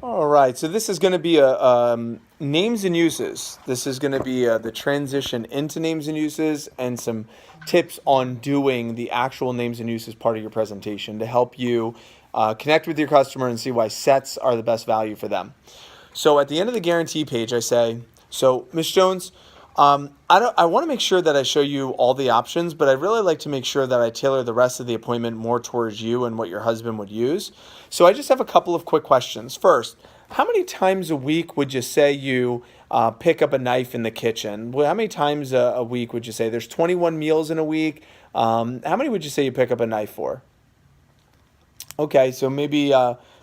All right, so this is going to be names and uses. This is going to be the transition into names and uses and some tips on doing the actual names and uses part of your presentation to help you connect with your customer and see why sets are the best value for them. So at the end of the guarantee page, I say, so Ms. Jones, I want to make sure that I show you all the options, but I'd really like to make sure that I tailor the rest of the appointment more towards you and what your husband would use. So I just have a couple of quick questions. First, how many times a week would you say you pick up a knife in the kitchen? How many times a week would you say? There's 21 meals in a week. How many would you say you pick up a knife for? Okay, so maybe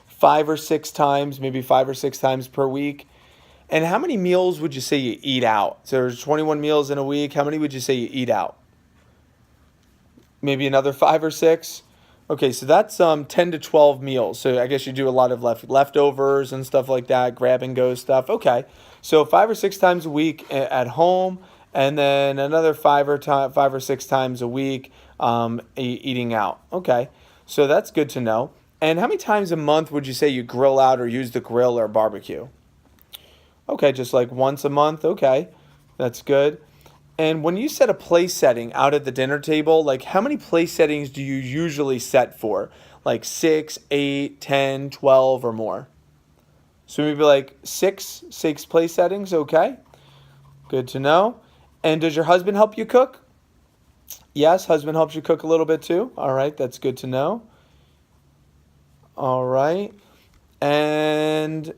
5 or 6 times, maybe 5 or 6 times per week. And how many meals would you say you eat out? So there's 21 meals in a week. How many would you say you eat out? Maybe another 5 or 6. Okay, so that's 10 to 12 meals. So I guess you do a lot of leftovers and stuff like that, grab and go stuff. Okay, so 5 or 6 times a week at home, and then another 5 or 6 times a week eating out. Okay, so that's good to know. And how many times a month would you say you grill out or use the grill or barbecue? Okay, just like once a month. Okay, that's good. And when you set a place setting out at the dinner table, like how many place settings do you usually set for? Like 6, 8, 10, 12, or more? So maybe like six place settings. Okay, good to know. And does your husband help you cook? Yes, husband helps you cook a little bit too. All right, that's good to know. All right. And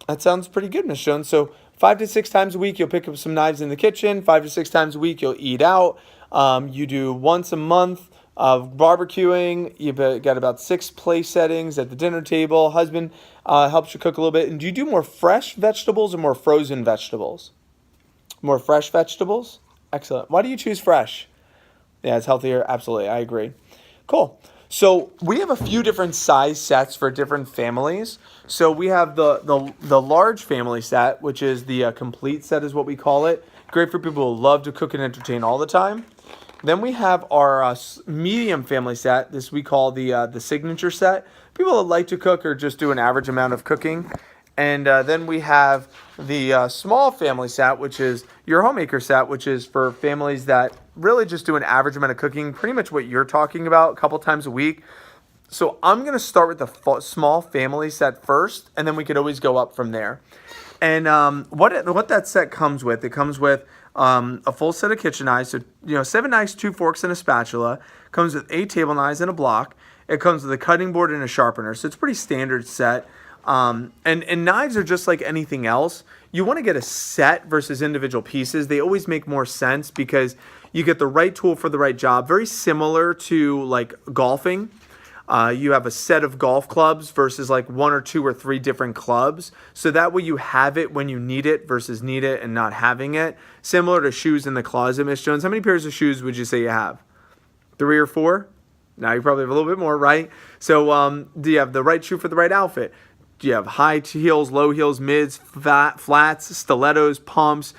that sounds pretty good, Miss Jones. So 5 to 6 times a week, you'll pick up some knives in the kitchen. 5 to 6 times a week, you'll eat out. You do once a month of barbecuing. You've got about 6 place settings at the dinner table. Husband helps you cook a little bit. And do you do more fresh vegetables or more frozen vegetables? More fresh vegetables? Excellent. Why do you choose fresh? Yeah, it's healthier. Absolutely. I agree. Cool. So we have a few different size sets for different families. So we have the large family set, which is the complete set is what we call it. Great for people who love to cook and entertain all the time. Then we have our medium family set. This we call the signature set. People that like to cook or just do an average amount of cooking. And then we have the small family set, which is your homemaker set, which is for families that really just do an average amount of cooking, pretty much what you're talking about, a couple times a week. So I'm going to start with the small family set first, and then we could always go up from there. And what that set comes with, it comes with a full set of kitchen knives, so 7 knives, 2 forks, and a spatula. Comes with 8 table knives and a block. It comes with a cutting board and a sharpener, so it's a pretty standard set. And knives are just like anything else. You want to get a set versus individual pieces. They always make more sense because you get the right tool for the right job. Very similar to like golfing. You have a set of golf clubs versus like 1 or 2 or 3 different clubs. So that way you have it when you need it versus need it and not having it. Similar to shoes in the closet, Miss Jones. How many pairs of shoes would you say you have? 3 or 4? Now you probably have a little bit more, right? So do you have the right shoe for the right outfit? Do you have high heels, low heels, mids, flats, stilettos, pumps,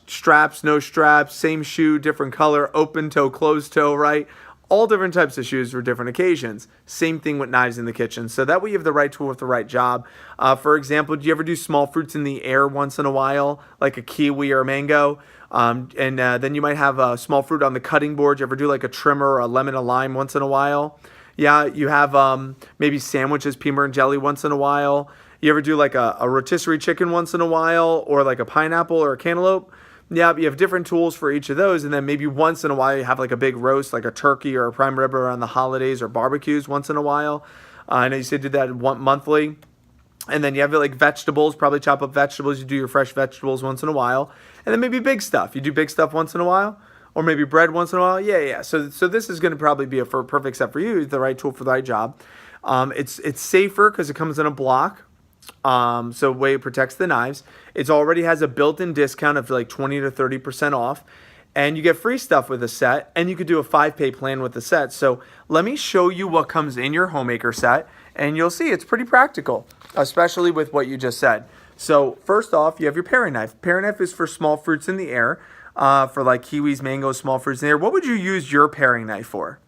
straps, no straps, same shoe, different color, open toe, closed toe, right? All different types of shoes for different occasions. Same thing with knives in the kitchen. So that way you have the right tool with the right job. For example, do you ever do small fruits in the air once in a while, like a kiwi or a mango? Then you might have a small fruit on the cutting board. You ever do like a trimmer or a lemon, a lime once in a while? Yeah, you have maybe sandwiches, peanut butter and jelly once in a while. You ever do like a rotisserie chicken once in a while, or like a pineapple or a cantaloupe? Yeah, you have different tools for each of those. And then maybe once in a while you have like a big roast, like a turkey or a prime rib around the holidays or barbecues once in a while. I know you said do that monthly. And then you have like vegetables, probably chop up vegetables. You do your fresh vegetables once in a while. And then maybe big stuff. You do big stuff once in a while. Or maybe bread once in a while. Yeah. So this is going to probably be a perfect set for you. The right tool for the right job. It's safer because it comes in a block. So way it protects the knives. It already has a built-in discount of like 20 to 30% off. And you get free stuff with a set. And you could do a 5-pay plan with the set. So let me show you what comes in your homemaker set. And you'll see it's pretty practical, especially with what you just said. So first off, you have your paring knife. Paring knife is for small fruits in the air. For like kiwis, mangoes, small fruits in there. What would you use your paring knife for?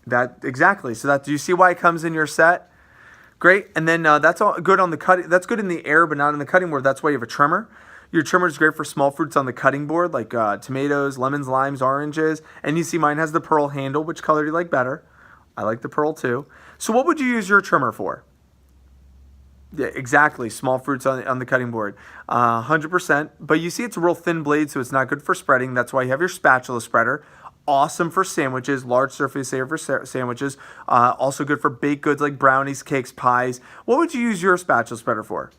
That exactly. So that do you see why it comes in your set? Great. And then that's all good on the cutting. That's good in the air, but not in the cutting board. That's why you have a trimmer. Your trimmer is great for small fruits on the cutting board, like tomatoes, lemons, limes, oranges. And you see mine has the pearl handle. Which color do you like better? I like the pearl too. So what would you use your trimmer for? Yeah, exactly. Small fruits on the cutting board. 100%. But you see it's a real thin blade, so it's not good for spreading. That's why you have your spatula spreader. Awesome for sandwiches, large surface area for sandwiches. Also good for baked goods like brownies, cakes, pies. What would you use your spatula spreader for?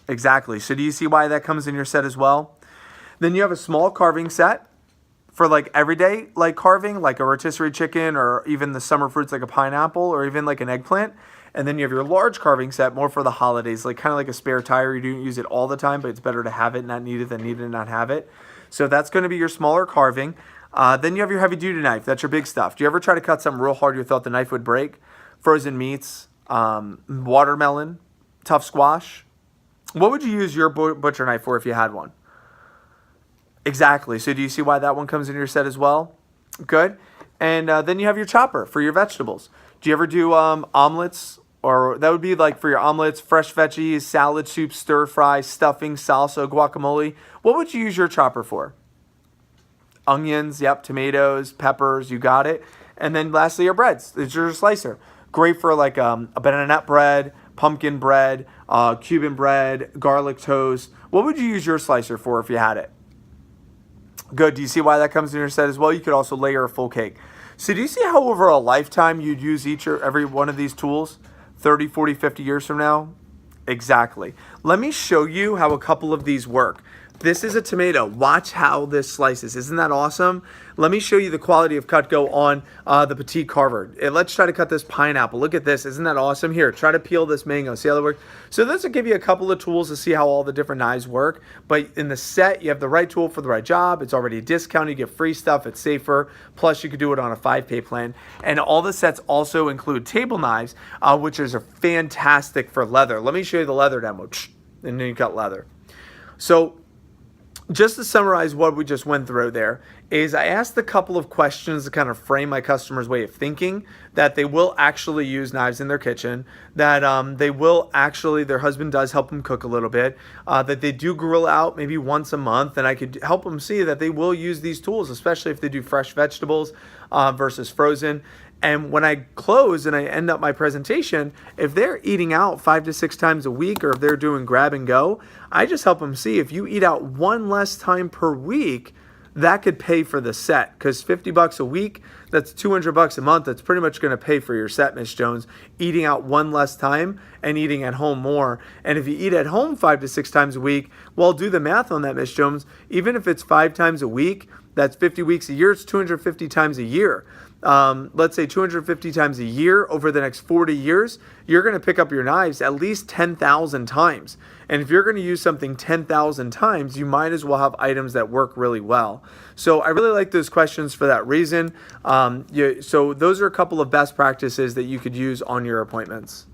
Exactly. So do you see why that comes in your set as well? Then you have a small carving set for like everyday like carving, like a rotisserie chicken or even the summer fruits like a pineapple or even like an eggplant. And then you have your large carving set more for the holidays, like kind of like a spare tire. You don't use it all the time, but it's better to have it, not need it, than need it and not have it. So that's going to be your smaller carving. Then you have your heavy duty knife. That's your big stuff. Do you ever try to cut something real hard you thought the knife would break? Frozen meats, watermelon, tough squash. What would you use your butcher knife for if you had one? Exactly. So do you see why that one comes in your set as well? Good. And then you have your chopper for your vegetables. Do you ever do omelets? Or that would be like for your omelets, fresh veggies, salad, soup, stir fry, stuffing, salsa, guacamole. What would you use your chopper for? Onions, yep, tomatoes, peppers, you got it. And then lastly, your breads. It's your slicer. Great for like a banana bread, pumpkin bread, Cuban bread, garlic toast. What would you use your slicer for if you had it? Good. Do you see why that comes in your set as well? You could also layer a full cake. So do you see how over a lifetime you'd use each or every one of these tools 30, 40, 50 years from now? Exactly. Let me show you how a couple of these work. This is a tomato. Watch how this slices. Isn't that awesome? Let me show you the quality of Cutco on the Petite Carver. And let's try to cut this pineapple. Look at this. Isn't that awesome? Here, try to peel this mango. See how that works? So this will give you a couple of tools to see how all the different knives work. But in the set, you have the right tool for the right job. It's already discounted. You get free stuff. It's safer. Plus, you could do it on a 5-pay plan. And all the sets also include table knives, which is fantastic for leather. Let me show you the leather demo. And then you cut leather. So just to summarize what we just went through there is I asked a couple of questions to kind of frame my customer's way of thinking, that they will actually use knives in their kitchen, that they will actually, their husband does help them cook a little bit, that they do grill out maybe once a month, and I could help them see that they will use these tools, especially if they do fresh vegetables versus frozen. And when I close and I end up my presentation, if they're eating out 5 to 6 times a week, or if they're doing grab and go, I just help them see if you eat out one less time per week, that could pay for the set. Because $50 a week, that's $200 a month. That's pretty much going to pay for your set, Miss Jones. Eating out one less time and eating at home more. And if you eat at home 5 to 6 times a week, well, do the math on that, Miss Jones. Even if it's 5 times a week, that's 50 weeks a year. It's 250 times a year. Let's say 250 times a year over the next 40 years, you're going to pick up your knives at least 10,000 times. And if you're going to use something 10,000 times, you might as well have items that work really well. So I really like those questions for that reason. So those are a couple of best practices that you could use on your appointments.